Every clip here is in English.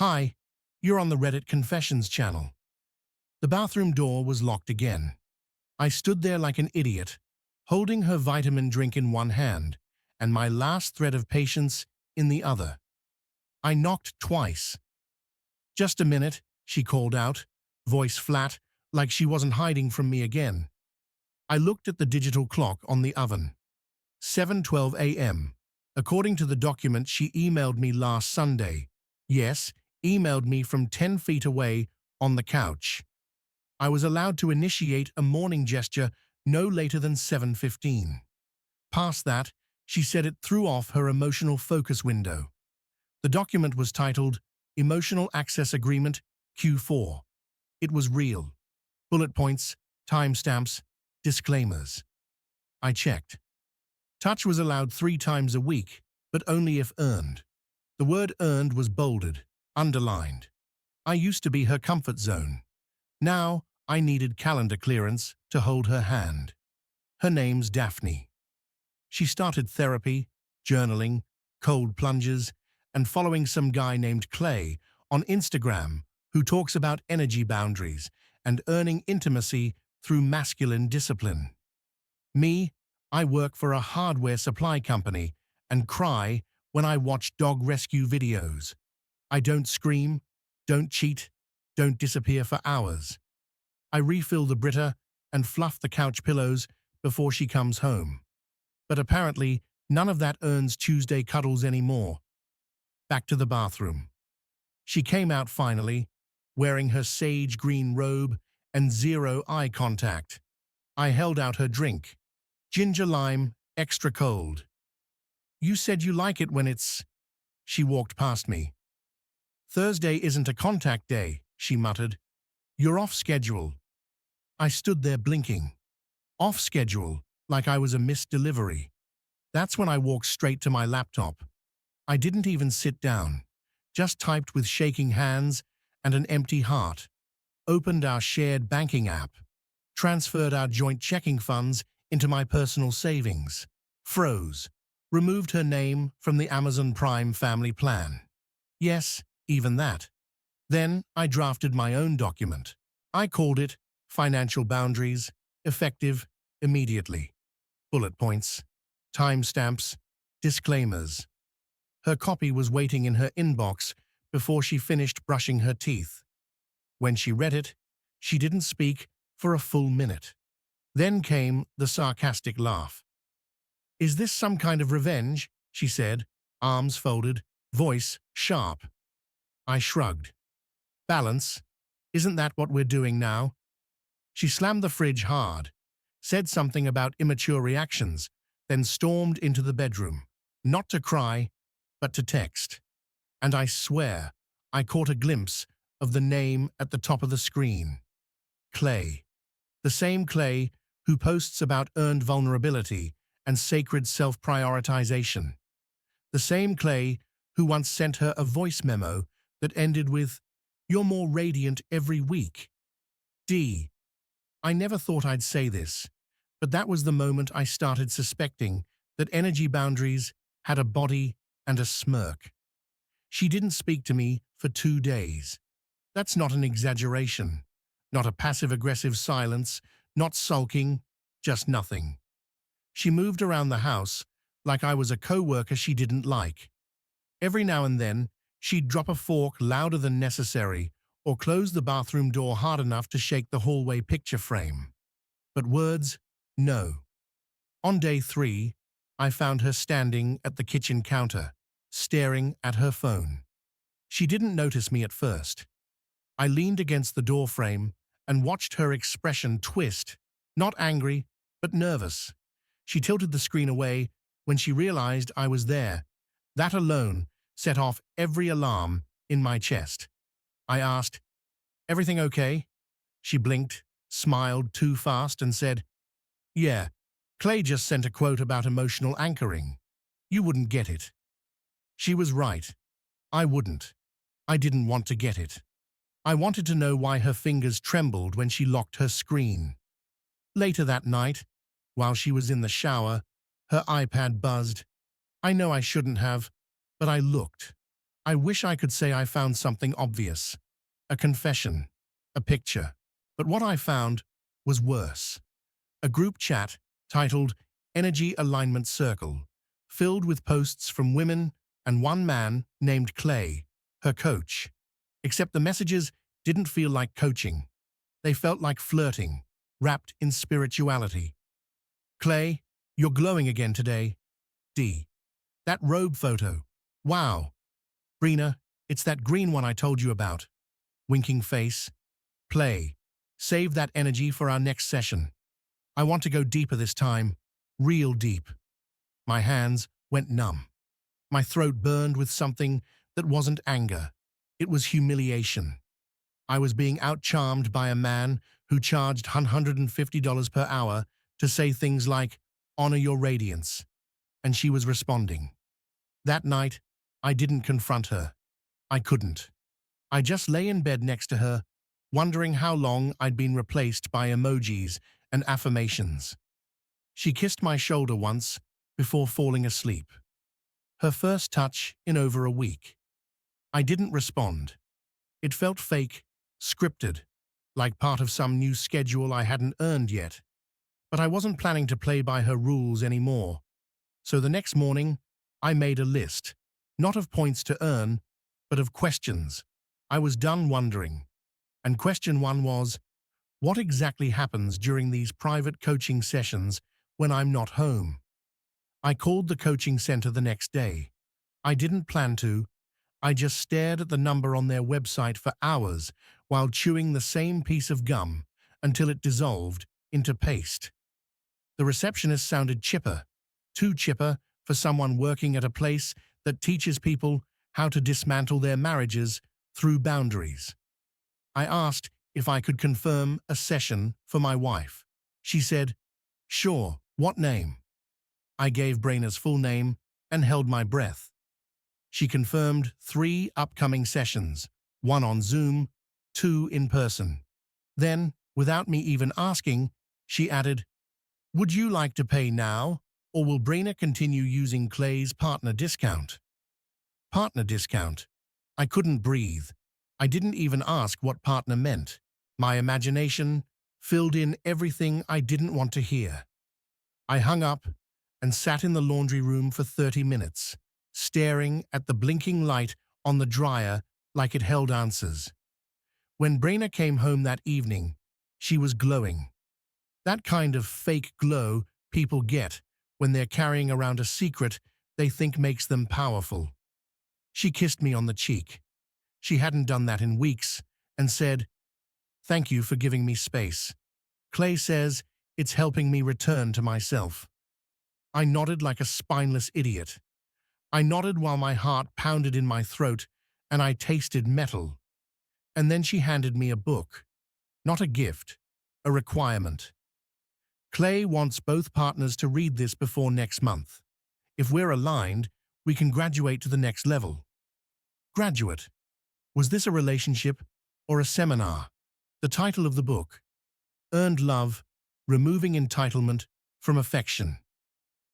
Hi, you're on the Reddit Confessions channel. The bathroom door was locked again. I stood there like an idiot, holding her vitamin drink in one hand and my last thread of patience in the other. I knocked twice. "Just a minute," she called out, voice flat, like she wasn't hiding from me again. I looked at the digital clock on the oven. 7:12 a.m. According to the document she emailed me last Sunday. Yes, emailed me from 10 feet away on the couch. I was allowed to initiate a morning gesture no later than 7:15. Past that, she said it threw off her emotional focus window. The document was titled Emotional Access Agreement Q4. It was real. Bullet points, timestamps, disclaimers. I checked. Touch was allowed 3 times a week, but only if earned. The word earned was bolded, underlined. I used to be her comfort zone. Now, I needed calendar clearance to hold her hand. Her name's Daphne. She started therapy, journaling, cold plunges, and following some guy named Clay on Instagram who talks about energy boundaries and earning intimacy through masculine discipline. Me, I work for a hardware supply company and cry when I watch dog rescue videos. I don't scream, don't cheat, don't disappear for hours. I refill the Brita and fluff the couch pillows before she comes home. But apparently, none of that earns Tuesday cuddles anymore. Back to the bathroom. She came out finally, wearing her sage green robe and zero eye contact. I held out her drink. Ginger lime, extra cold. "You said you like it when it's..." She walked past me. "Thursday isn't a contact day," she muttered. "You're off schedule." I stood there blinking. Off schedule, like I was a missed delivery. That's when I walked straight to my laptop. I didn't even sit down, just typed with shaking hands and an empty heart. Opened our shared banking app. Transferred our joint checking funds into my personal savings. Froze. Removed her name from the Amazon Prime family plan. Yes, even that. Then I drafted my own document. I called it Financial Boundaries, effective immediately. Bullet points, timestamps, disclaimers. Her copy was waiting in her inbox before she finished brushing her teeth. When she read it, she didn't speak for a full minute. Then came the sarcastic laugh. "Is this some kind of revenge?" she said, arms folded, voice sharp. I shrugged. "Balance. Isn't that what we're doing now?" She slammed the fridge hard, said something about immature reactions, then stormed into the bedroom, not to cry, but to text. And I swear, I caught a glimpse of the name at the top of the screen. Clay. The same Clay who posts about earned vulnerability and sacred self-prioritization. The same Clay who once sent her a voice memo that ended with, "You're more radiant every week." D. I never thought I'd say this, but that was the moment I started suspecting that energy boundaries had a body and a smirk. She didn't speak to me for 2 days. That's not an exaggeration. Not a passive-aggressive silence, not sulking, just nothing. She moved around the house like I was a co-worker she didn't like. Every now and then, she'd drop a fork louder than necessary or close the bathroom door hard enough to shake the hallway picture frame. But words, no. On day 3, I found her standing at the kitchen counter, staring at her phone. She didn't notice me at first. I leaned against the doorframe and watched her expression twist, not angry, but nervous. She tilted the screen away when she realized I was there. That alone set off every alarm in my chest. I asked, "Everything okay?" She blinked, smiled too fast, and said, "Yeah, Clay just sent a quote about emotional anchoring. You wouldn't get it." She was right. I wouldn't. I didn't want to get it. I wanted to know why her fingers trembled when she locked her screen. Later that night, while she was in the shower, her iPad buzzed. I know I shouldn't have, but I looked. I wish I could say I found something obvious. A confession. A picture. But what I found was worse. A group chat titled Energy Alignment Circle, filled with posts from women and one man named Clay, her coach. Except the messages didn't feel like coaching. They felt like flirting, wrapped in spirituality. Clay, you're glowing again today. D. That robe photo. Wow. Brina, it's that green one I told you about. Winking face. Play. Save that energy for our next session. I want to go deeper this time. Real deep. My hands went numb. My throat burned with something that wasn't anger. It was humiliation. I was being outcharmed by a man who charged $150 per hour to say things like, "Honor your radiance." And she was responding. That night, I didn't confront her. I couldn't. I just lay in bed next to her, wondering how long I'd been replaced by emojis and affirmations. She kissed my shoulder once before falling asleep. Her first touch in over a week. I didn't respond. It felt fake, scripted, like part of some new schedule I hadn't earned yet. But I wasn't planning to play by her rules anymore. So the next morning, I made a list, not of points to earn, but of questions. I was done wondering. And question one was, what exactly happens during these private coaching sessions when I'm not home? I called the coaching center the next day. I didn't plan to. I just stared at the number on their website for hours while chewing the same piece of gum until it dissolved into paste. The receptionist sounded chipper, too chipper for someone working at a place that teaches people how to dismantle their marriages through boundaries. I asked if I could confirm a session for my wife. She said, "Sure, what name?" I gave Brina's full name and held my breath. She confirmed 3 upcoming sessions, 1 on Zoom, 2 in person. Then, without me even asking, she added, "Would you like to pay now, or will Brina continue using Clay's partner discount?" Partner discount. I couldn't breathe. I didn't even ask what partner meant. My imagination filled in everything I didn't want to hear. I hung up and sat in the laundry room for 30 minutes, staring at the blinking light on the dryer like it held answers. When Brina came home that evening, she was glowing. That kind of fake glow people get when they're carrying around a secret they think makes them powerful. She kissed me on the cheek. She hadn't done that in weeks, and said, "Thank you for giving me space. Clay says it's helping me return to myself." I nodded like a spineless idiot. I nodded while my heart pounded in my throat and I tasted metal. And then she handed me a book. Not a gift, a requirement. "Clay wants both partners to read this before next month. If we're aligned, we can graduate to the next level." Graduate. Was this a relationship or a seminar? The title of the book: Earned Love, Removing Entitlement from Affection.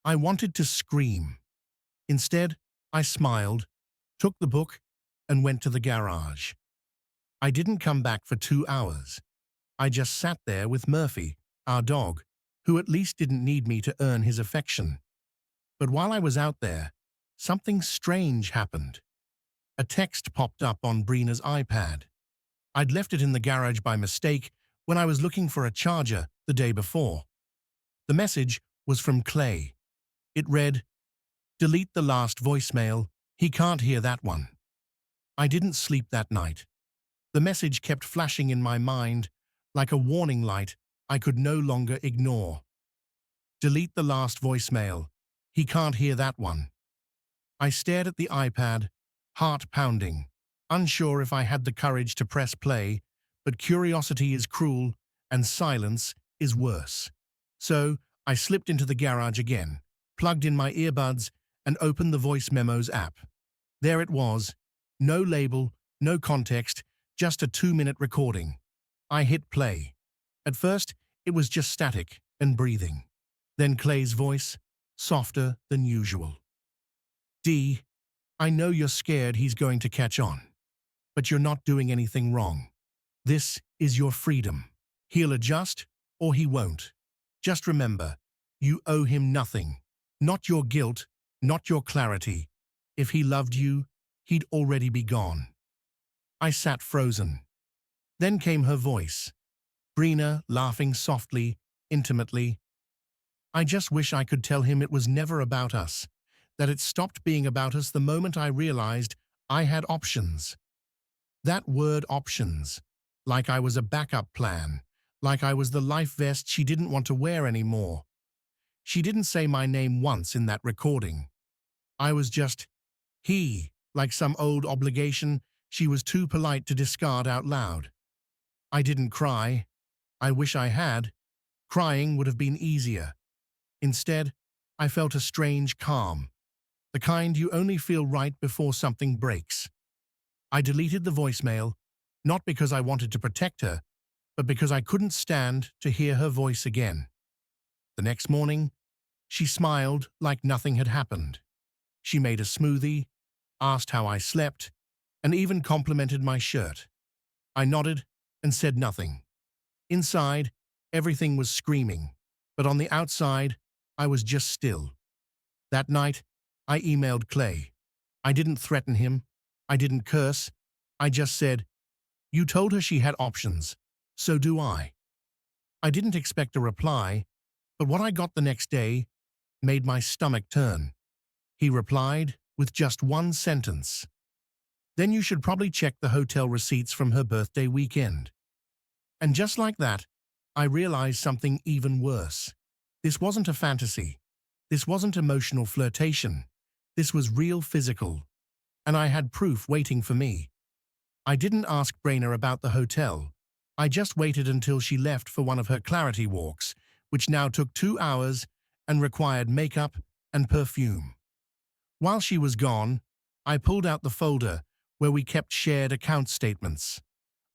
I wanted to scream. Instead, I smiled, took the book, and went to the garage. I didn't come back for 2 hours. I just sat there with Murphy, our dog, who at least didn't need me to earn his affection. But while I was out there, something strange happened. A text popped up on Brina's iPad. I'd left it in the garage by mistake when I was looking for a charger the day before. The message was from Clay. It read, "Delete the last voicemail. He can't hear that one." I didn't sleep that night. The message kept flashing in my mind like a warning light I could no longer ignore. Delete the last voicemail. He can't hear that one. I stared at the iPad, heart pounding, unsure if I had the courage to press play, but curiosity is cruel and silence is worse. So I slipped into the garage again, plugged in my earbuds, and opened the Voice Memos app. There it was. No label, no context, just a 2-minute recording. I hit play. At first, it was just static and breathing. Then Clay's voice, softer than usual. "D, I know you're scared he's going to catch on, but you're not doing anything wrong. This is your freedom. He'll adjust or he won't. Just remember, you owe him nothing. Not your guilt, not your clarity. If he loved you, he'd already be gone. I sat frozen. Then came her voice. Brina, laughing softly, intimately. I just wish I could tell him it was never about us, that it stopped being about us the moment I realized I had options. That word options, like I was a backup plan, like I was the life vest she didn't want to wear anymore. She didn't say my name once in that recording. I was just he, like some old obligation she was too polite to discard out loud. I didn't cry. I wish I had. Crying would have been easier. Instead, I felt a strange calm, the kind you only feel right before something breaks. I deleted the voicemail, not because I wanted to protect her, but because I couldn't stand to hear her voice again. The next morning, she smiled like nothing had happened. She made a smoothie, asked how I slept, and even complimented my shirt. I nodded and said nothing. Inside, everything was screaming, but on the outside, I was just still. That night, I emailed Clay. I didn't threaten him. I didn't curse. I just said, "You told her she had options. So do I." I didn't expect a reply, but what I got the next day made my stomach turn. He replied with just one sentence. "Then you should probably check the hotel receipts from her birthday weekend." And just like that, I realized something even worse. This wasn't a fantasy. This wasn't emotional flirtation. This was real physical. And I had proof waiting for me. I didn't ask Brina about the hotel. I just waited until she left for one of her clarity walks, which now took 2 hours and required makeup and perfume. While she was gone, I pulled out the folder where we kept shared account statements.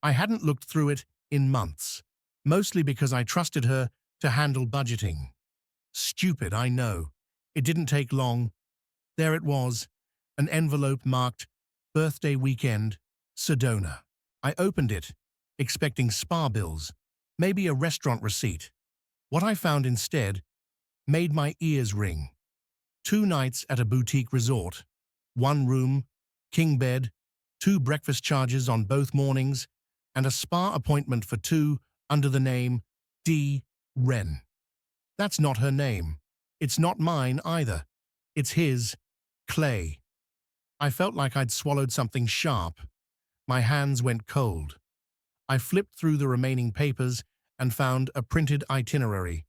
I hadn't looked through it in months, mostly because I trusted her to handle budgeting. Stupid, I know. It didn't take long. There it was, an envelope marked "Birthday Weekend, Sedona." I opened it, expecting spa bills, maybe a restaurant receipt. What I found instead made my ears ring. 2 nights at a boutique resort, 1 room, king bed, 2 breakfast charges on both mornings, and a spa appointment for 2 under the name D. Wren. That's not her name. It's not mine either. It's his, Clay. I felt like I'd swallowed something sharp. My hands went cold. I flipped through the remaining papers and found a printed itinerary.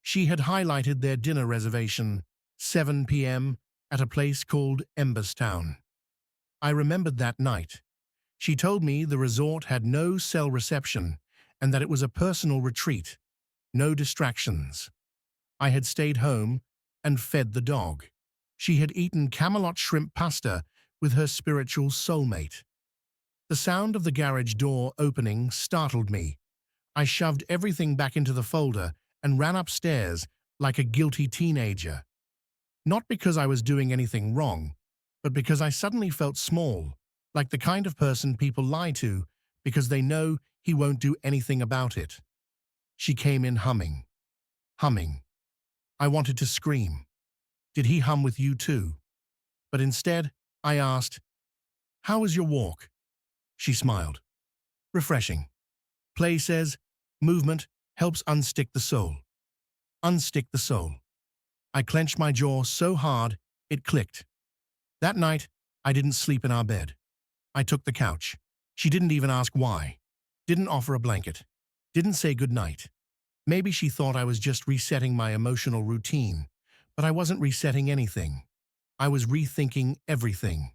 She had highlighted their dinner reservation, 7 p.m., at a place called Emberstown. I remembered that night. She told me the resort had no cell reception and that it was a personal retreat, no distractions. I had stayed home and fed the dog. She had eaten Camelot shrimp pasta with her spiritual soulmate. The sound of the garage door opening startled me. I shoved everything back into the folder and ran upstairs like a guilty teenager. Not because I was doing anything wrong, but because I suddenly felt small, like the kind of person people lie to because they know he won't do anything about it. She came in humming. Humming. I wanted to scream. Did he hum with you too? But instead, I asked, "How was your walk?" She smiled. "Refreshing. Clay says, movement helps unstick the soul." Unstick the soul. I clenched my jaw so hard, it clicked. That night, I didn't sleep in our bed. I took the couch. She didn't even ask why. Didn't offer a blanket. Didn't say goodnight. Maybe she thought I was just resetting my emotional routine, but I wasn't resetting anything. I was rethinking everything.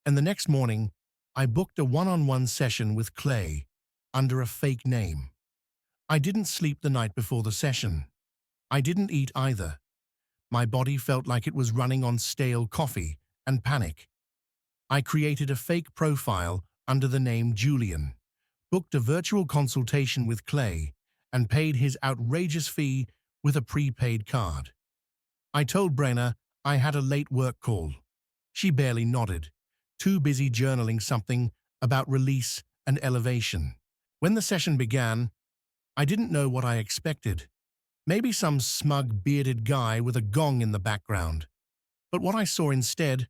And the next morning, I booked a one-on-one session with Clay under a fake name. I didn't sleep the night before the session. I didn't eat either. My body felt like it was running on stale coffee and panic. I created a fake profile under the name Julian, booked a virtual consultation with Clay, and paid his outrageous fee with a prepaid card. I told Brenna I had a late work call. She barely nodded, too busy journaling something about release and elevation. When the session began, I didn't know what I expected. Maybe some smug, bearded guy with a gong in the background. But what I saw instead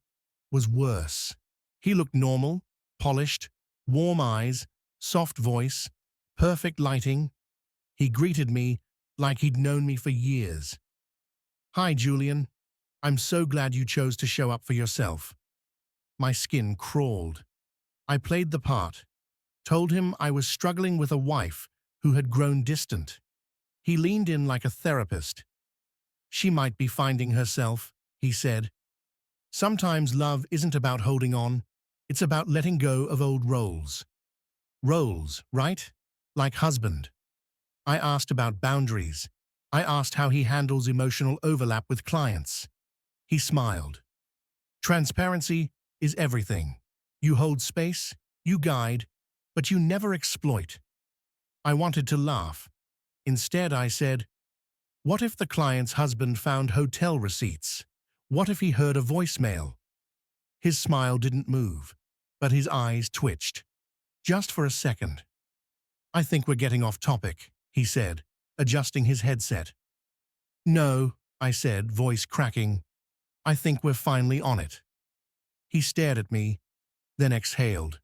was worse. He looked normal, polished, warm eyes, soft voice, perfect lighting. He greeted me like he'd known me for years. "Hi, Julian. I'm so glad you chose to show up for yourself." My skin crawled. I played the part, told him I was struggling with a wife who had grown distant. He leaned in like a therapist. "She might be finding herself," he said. "Sometimes love isn't about holding on, it's about letting go of old roles." Roles, right? Like husband. I asked about boundaries. I asked how he handles emotional overlap with clients. He smiled. "Transparency is everything. You hold space, you guide, but you never exploit." I wanted to laugh. Instead, I said, "What if the client's husband found hotel receipts? What if he heard a voicemail?" His smile didn't move, but his eyes twitched. Just for a second. "I think we're getting off topic," he said, adjusting his headset. "No," I said, voice cracking. "I think we're finally on it." He stared at me, then exhaled.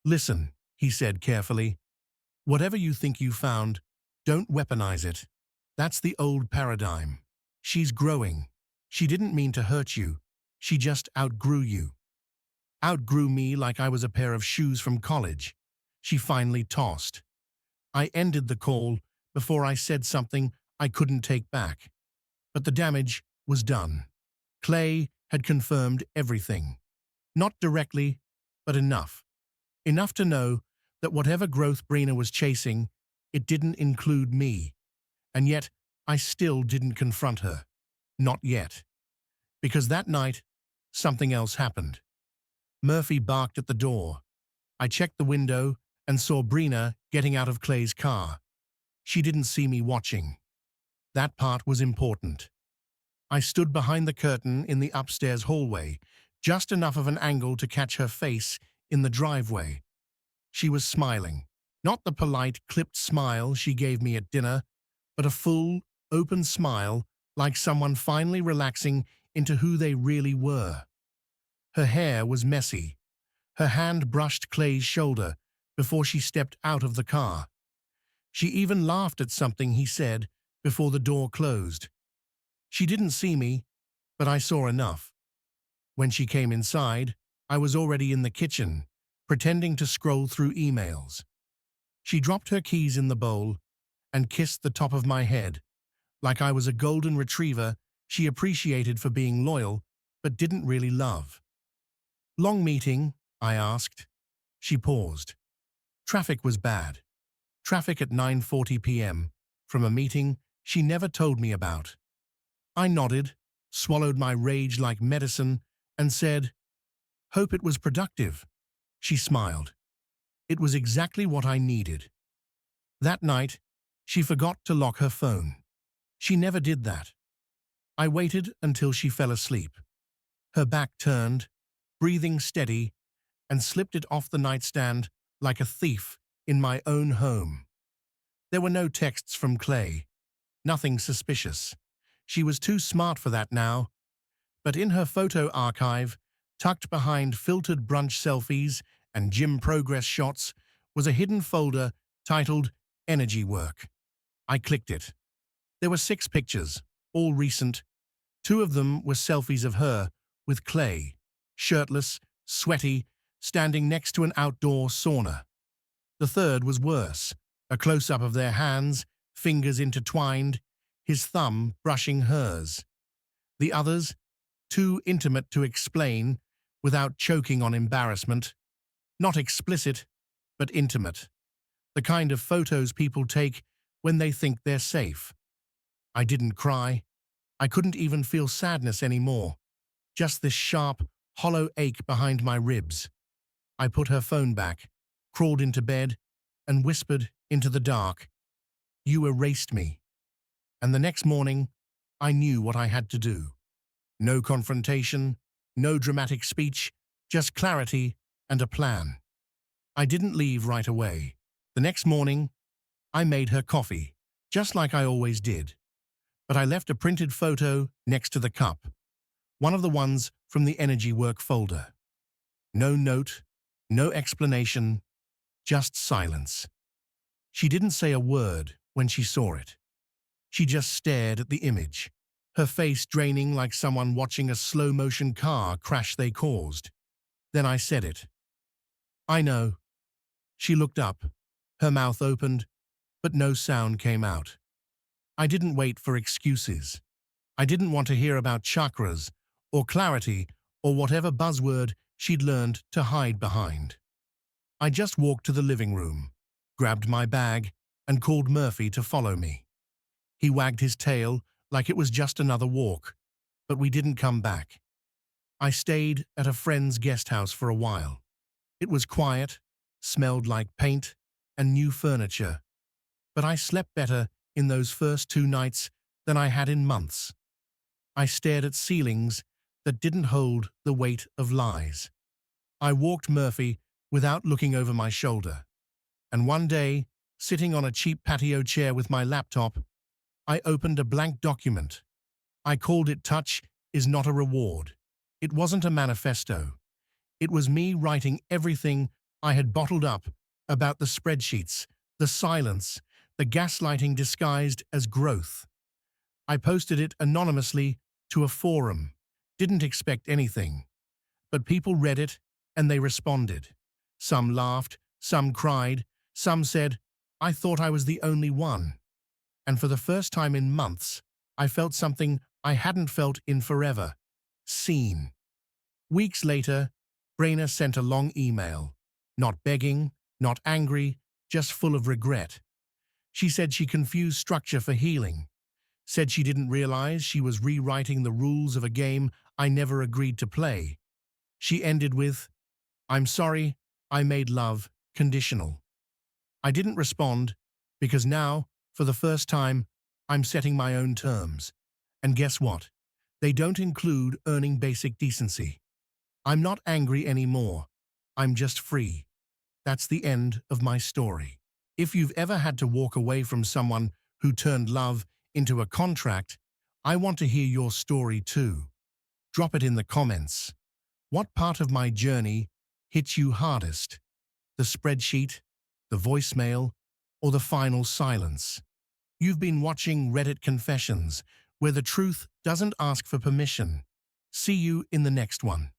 "Listen," he said carefully. "Whatever you think you found, don't weaponize it. That's the old paradigm. She's growing. She didn't mean to hurt you. She just outgrew you." Outgrew me like I was a pair of shoes from college. She finally tossed. I ended the call before I said something I couldn't take back. But the damage was done. Clay had confirmed everything. Not directly, but enough. Enough to know that whatever growth Brina was chasing, it didn't include me. And yet, I still didn't confront her. Not yet. Because that night, something else happened. Murphy barked at the door. I checked the window and saw Brina getting out of Clay's car. She didn't see me watching. That part was important. I stood behind the curtain in the upstairs hallway, just enough of an angle to catch her face in the driveway. She was smiling. Not the polite, clipped smile she gave me at dinner, but a full, open smile like someone finally relaxing into who they really were. Her hair was messy. Her hand brushed Clay's shoulder before she stepped out of the car. She even laughed at something he said before the door closed. She didn't see me, but I saw enough. When she came inside, I was already in the kitchen, pretending to scroll through emails. She dropped her keys in the bowl and kissed the top of my head, like I was a golden retriever she appreciated for being loyal, but didn't really love. "Long meeting?" I asked. She paused. Traffic was bad. Traffic at 9:40 p.m. from a meeting she never told me about. I nodded, swallowed my rage like medicine, and said, "Hope it was productive." She smiled. It was exactly what I needed. That night, she forgot to lock her phone. She never did that. I waited until she fell asleep. Her back turned, breathing steady, and slipped it off the nightstand like a thief in my own home. There were no texts from Clay. Nothing suspicious. She was too smart for that now. But in her photo archive, tucked behind filtered brunch selfies and gym progress shots, was a hidden folder titled Energy Work. I clicked it. There were 6 pictures, all recent. 2 of them were selfies of her with Clay, shirtless, sweaty, standing next to an outdoor sauna. The third was worse, a close-up of their hands, fingers intertwined, his thumb brushing hers. The others, too intimate to explain without choking on embarrassment. Not explicit, but intimate. The kind of photos people take when they think they're safe. I didn't cry. I couldn't even feel sadness anymore. Just this sharp, hollow ache behind my ribs. I put her phone back, crawled into bed, and whispered into the dark, "You erased me." And the next morning, I knew what I had to do. No confrontation, No dramatic speech, just clarity and a plan. I didn't leave right away. The next morning, I made her coffee, just like I always did. But I left a printed photo next to the cup, one of the ones from the energy work folder. No note, no explanation, just silence. She didn't say a word when she saw it. She just stared at the image, her face draining like someone watching a slow-motion car crash they caused. Then I said it. "I know." She looked up, her mouth opened, but no sound came out. I didn't wait for excuses. I didn't want to hear about chakras or clarity or whatever buzzword she'd learned to hide behind. I just walked to the living room, grabbed my bag, and called Murphy to follow me. He wagged his tail like it was just another walk, but we didn't come back. I stayed at a friend's guest house for a while. It was quiet, smelled like paint and new furniture, but I slept better in those first 2 nights than I had in months. I stared at ceilings that didn't hold the weight of lies. I walked Murphy without looking over my shoulder, and one day, sitting on a cheap patio chair with my laptop, I opened a blank document. I called it Touch is Not a Reward. It wasn't a manifesto. It was me writing everything I had bottled up about the spreadsheets, the silence, the gaslighting disguised as growth. I posted it anonymously to a forum, didn't expect anything. But people read it and they responded. Some laughed, some cried, some said, "I thought I was the only one." And for the first time in months, I felt something I hadn't felt in forever. Seen. Weeks later, Brainer sent a long email. Not begging, not angry, just full of regret. She said she confused structure for healing. Said she didn't realize she was rewriting the rules of a game I never agreed to play. She ended with, "I'm sorry, I made love conditional." I didn't respond because now, for the first time, I'm setting my own terms. And guess what? They don't include earning basic decency. I'm not angry anymore. I'm just free. That's the end of my story. If you've ever had to walk away from someone who turned love into a contract, I want to hear your story too. Drop it in the comments. What part of my journey hit you hardest? The spreadsheet, the voicemail, or the final silence? You've been watching Reddit Confessions, where the truth doesn't ask for permission. See you in the next one.